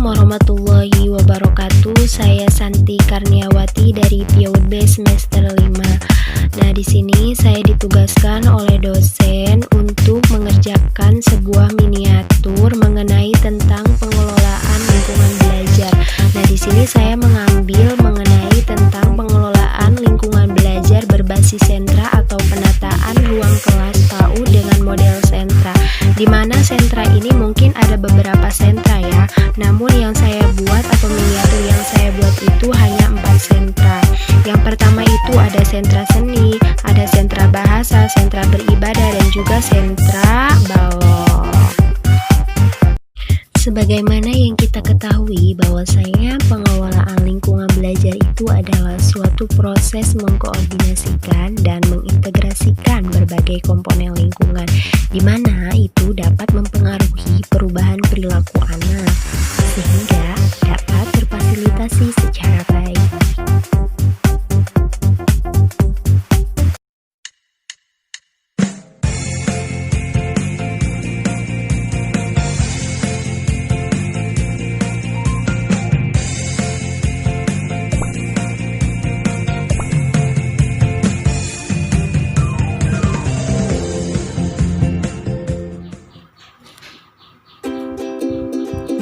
Assalamualaikum warahmatullahi wabarakatuh. Saya Santi Karniawati dari PAUD B semester 5. Nah, di sini saya ditugaskan oleh dosen untuk mengerjakan sebuah miniatur mengenai tentang pengelolaan lingkungan belajar. Nah, di sini saya mengambil mengenai tentang pengelolaan lingkungan belajar berbasis sentra atau penataan ruang kelas PAUD dengan model sentra. Di mana sentra ini mungkin ada beberapa sentra ya. Namun yang saya buat atau miniatur yang saya buat itu hanya 4 sentra. Yang pertama itu ada sentra seni, ada sentra bahasa, sentra beribadah, dan juga sentra balok. Sebagaimana yang kita ketahui bahwasanya pengelolaan lingkungan belajar itu adalah suatu proses mengkoordinasikan dan mengintegrasikan berbagai komponen lingkungan, di mana itu dapat mempengaruhi perubahan perilaku anak sehingga dapat terfasilitasi secara baik.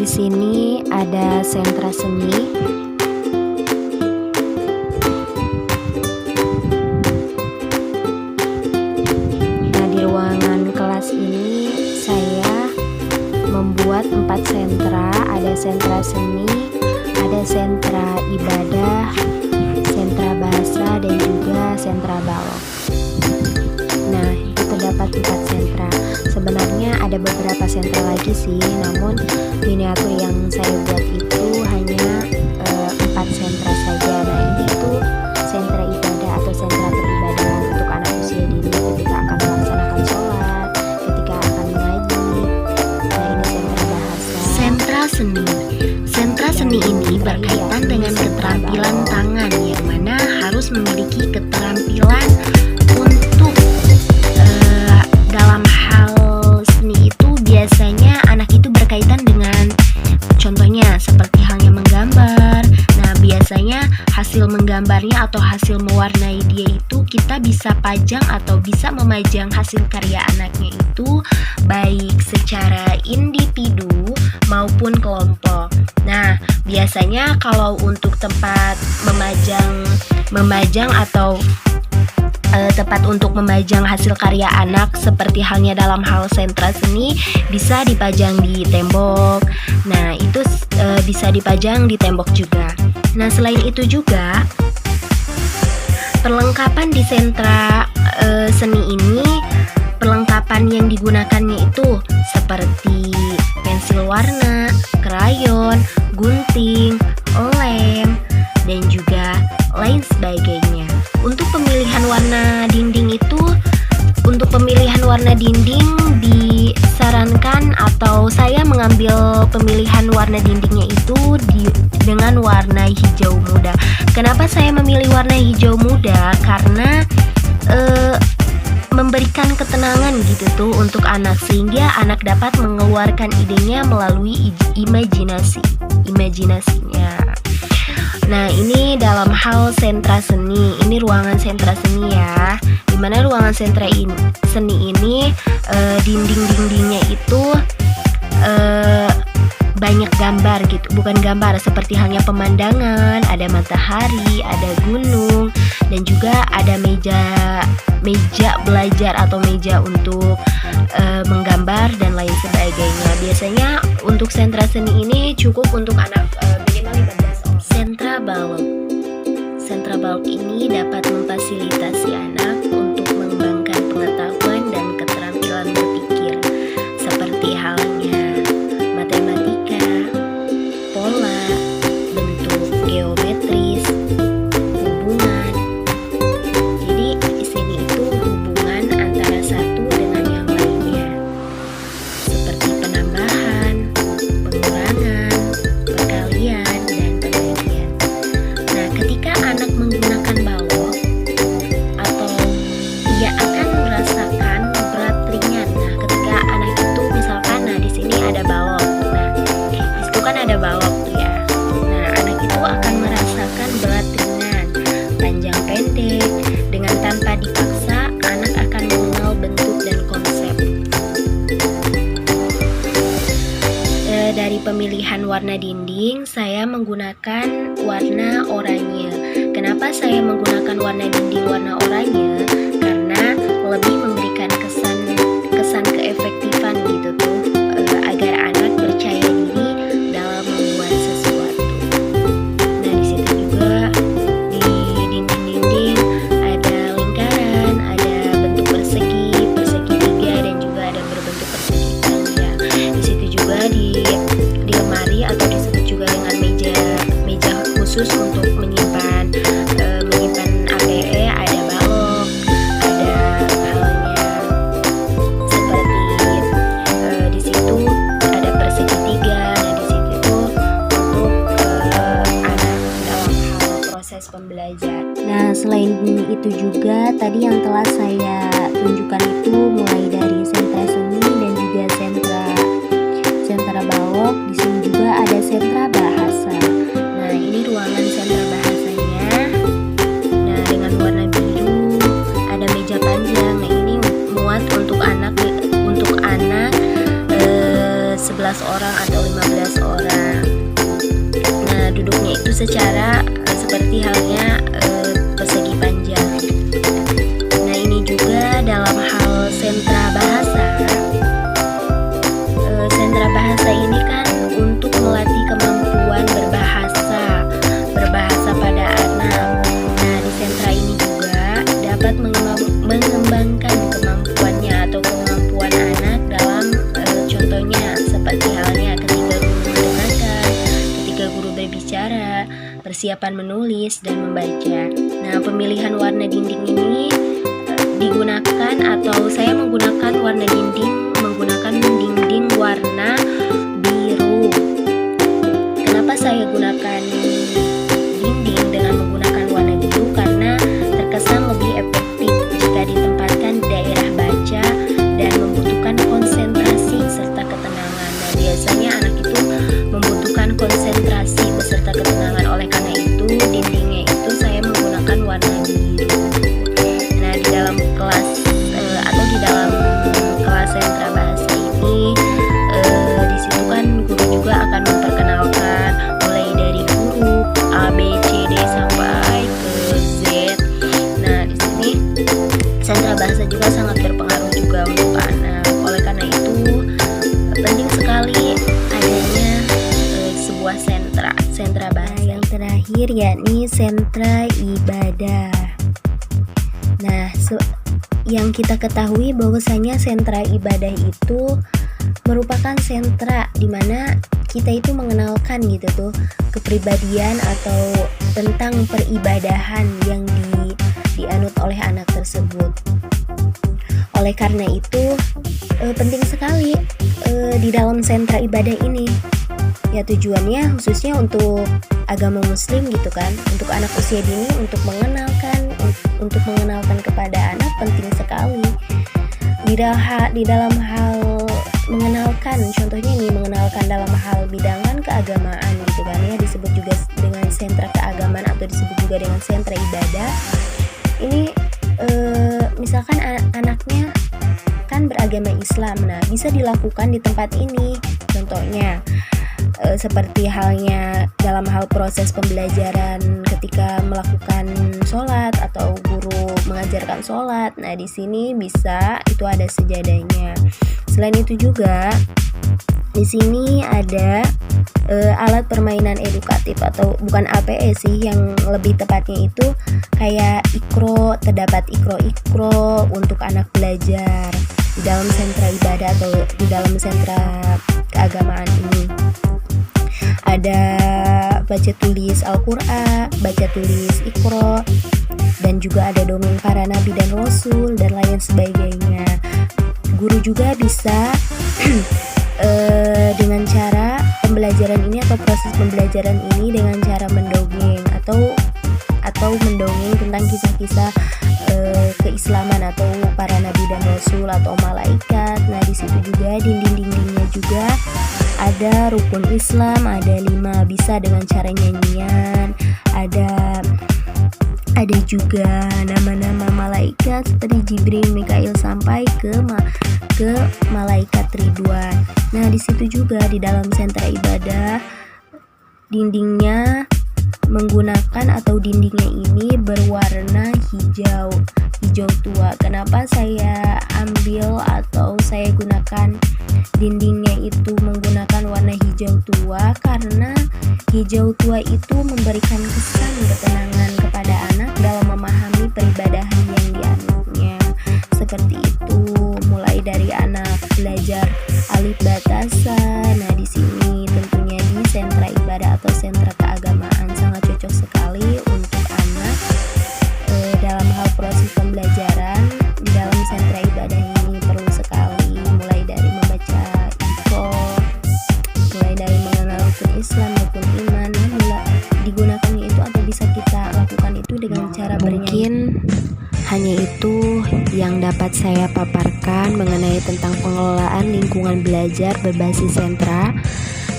Di sini ada sentra seni. Nah, di ruangan kelas ini saya membuat 4 sentra. Ada sentra seni, ada sentra ibadah, sentra bahasa, dan juga sentra balok. Nah, itu terdapat 4 sentra. Sebenarnya ada beberapa sentra lagi sih, namun miniatur yang saya buat itu hanya 4 sentra saja. Nah, ini tuh sentra ibadah atau sentra beribadah untuk anak usia dini ketika akan melaksanakan sholat, ketika akan mengaji. Nah, ini sentra bahasa. Sentra seni. Sentra seni ini berkaitan dengan keterampilan tangan, yang mana harus memiliki keterampilan untuk dalam hal seni itu biasanya anak itu berkaitan dengan contohnya seperti halnya menggambar. Nah, biasanya hasil menggambarnya atau hasil mewarnai dia itu kita bisa pajang atau bisa memajang hasil karya anaknya itu baik secara individu maupun kelompok. Nah, biasanya kalau untuk tempat memajang atau tempat untuk memajang hasil karya anak seperti halnya dalam hal sentra seni bisa dipajang di tembok. Nah, itu bisa dipajang di tembok juga. Nah, selain itu juga perlengkapan di sentra seni ini, perlengkapan yang digunakannya itu seperti pensil warna, krayon, gunting, lem, dan juga lain sebagainya. Untuk pemilihan warna dinding itu, untuk pemilihan warna dinding disarankan atau saya mengambil pemilihan warna dindingnya itu dengan warna hijau muda. Kenapa saya memilih warna hijau muda? Karena memberikan ketenangan gitu tuh untuk anak, sehingga anak dapat mengeluarkan idenya melalui imajinasinya. Nah, ini dalam hal sentra seni. Ini ruangan sentra seni ya. Dimana ruangan sentra seni ini dinding-dindingnya itu banyak gambar gitu. Bukan gambar, seperti halnya pemandangan, ada matahari, ada gunung, dan juga ada meja belajar atau meja untuk menggambar dan lain sebagainya. Biasanya untuk sentra seni ini cukup untuk anak minimal 15 orang. Sentra balok. Sentra balok ini dapat memfasilitasi anak untuk mengembangkan pengetahuan dan keterampilan berpikir seperti halnya matematika, pola, bentuk geometris, hubungan. Jadi di sini itu hubungan antara satu dengan yang lainnya, seperti penambahan, pengurangan, perkalian, dan pembagian. Nah, ketika anak menggunakan balok atau pemilihan warna dinding, saya menggunakan warna oranye. Kenapa saya menggunakan warna dinding warna oranye? Karena lebih memberikan kesan keefektifan gitu tuh, agar anak percaya diri dalam membuat sesuatu. Nah, di situ juga di dinding-dinding ada lingkaran, ada bentuk persegi tiga, dan juga ada berbentuk persegi panjang. Di situ juga di lemari atau disebut juga dengan meja khusus untuk menyimpan APE, ada balok, ada halnya seperti di situ ada persegi tiga. Nah, di situ tuh untuk anak dalam hal proses pembelajaran. Nah, selain itu juga tadi yang telah saya tunjukkan itu mulai dari sentra seni dan juga sentra balok. Di sini juga ada sentra bahasa. Nah, ini ruangan sentra bahasanya. Nah, dengan warna biru, ada meja panjang. Nah, ini muat untuk anak 11 orang atau 15 orang. Nah, duduknya itu secara seperti halnya persegi panjang. Nah, ini juga dalam hal sentra bahasa. Sentra bahasa ini kan untuk melatih kemampuan berbahasa pada anak. Nah, di sentra ini juga dapat mengembangkan kemampuannya atau kemampuan anak dalam contohnya seperti halnya ketika guru mendengarkan, ketika guru berbicara, persiapan menulis dan membaca. Nah, pemilihan warna dinding ini digunakan atau saya menggunakan warna dinding warna biru. Kenapa saya gunakan dinding dengan menggunakan warna biru? Karena terkesan lebih efektif jika ditempatkan di daerah baca dan membutuhkan konsentrasi serta ketenangan. Nah, biasanya anak itu membutuhkan konsentrasi beserta ketenangan. Oleh karena itu, dindingnya itu saya menggunakan warna biru. Nah, di dalam kelas sentra bahasa ini, di situ kan guru juga akan memperkenalkan mulai dari huruf A, B, C, D sampai ke Z. Nah, di sini sentra bahasa juga sangat berpengaruh juga untuk anak. Oleh karena itu, penting sekali adanya sebuah sentra bahasa. Yang terakhir yakni sentra ibadah. Nah, yang kita ketahui bahwasanya sentra ibadah itu merupakan sentra di mana kita itu mengenalkan gitu tuh kepribadian atau tentang peribadahan yang dianut oleh anak tersebut. Oleh karena itu penting sekali di dalam sentra ibadah ini, ya tujuannya khususnya untuk agama muslim gitu kan, untuk anak usia dini, untuk mengenalkan kepada anak penting sekali di dalam hal mengenalkan, contohnya nih mengenalkan dalam hal bidang kan keagamaan gitu kan ya, disebut juga dengan sentra keagamaan atau disebut juga dengan sentra ibadah. Ini misalkan anaknya kan beragama Islam, nah bisa dilakukan di tempat ini, contohnya seperti halnya dalam hal proses pembelajaran ketika melakukan sholat atau guru mengajarkan sholat. Nah, di sini bisa itu ada sejadahnya. Selain itu juga di sini ada alat permainan edukatif atau bukan APE sih, yang lebih tepatnya itu kayak ikro, terdapat ikro untuk anak belajar di dalam sentra ibadah atau di dalam sentra keagamaan ini. Ada baca tulis Al-Quran, baca tulis Iqra, dan juga ada dongeng para nabi dan rasul dan lain sebagainya. Guru juga bisa dengan cara pembelajaran ini atau proses pembelajaran ini dengan cara mendongeng atau mendongeng tentang kisah-kisah keislaman atau para nabi dan rasul atau malaikat. Nah, di situ juga dinding-dindingnya juga ada rukun Islam, ada 5, bisa dengan cara nyanyian, ada Ada juga nama-nama malaikat seperti Jibril, Mikail sampai ke malaikat Ridwan. Nah, di situ juga di dalam sentra ibadah dindingnya menggunakan atau dindingnya ini berwarna hijau tua. Kenapa saya ambil atau saya gunakan dindingnya itu menggunakan warna hijau tua? Karena hijau tua itu memberikan kesan ketenangan kepada anak dalam memahami peribadahan yang dianutnya. Seperti itu, mulai dari anak belajar alif batasan. Nah, di sini tentunya di sentra ibadah atau sentra keagamaan sangat cocok sekali untuk anak dalam hal proses pembelajaran. Di dalam sentra ibadah ini perlu sekali mulai dari membaca iqor, mulai dari mengenal rukun Islam maupun iman. Digunakannya itu atau bisa kita lakukan itu dengan cara bernyanyi. Hanya itu yang dapat saya paparkan mengenai tentang pengelolaan lingkungan belajar berbasis sentra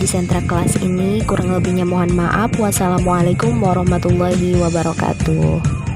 di sentra kelas ini. Kurang lebihnya mohon maaf. Wassalamualaikum warahmatullahi wabarakatuh.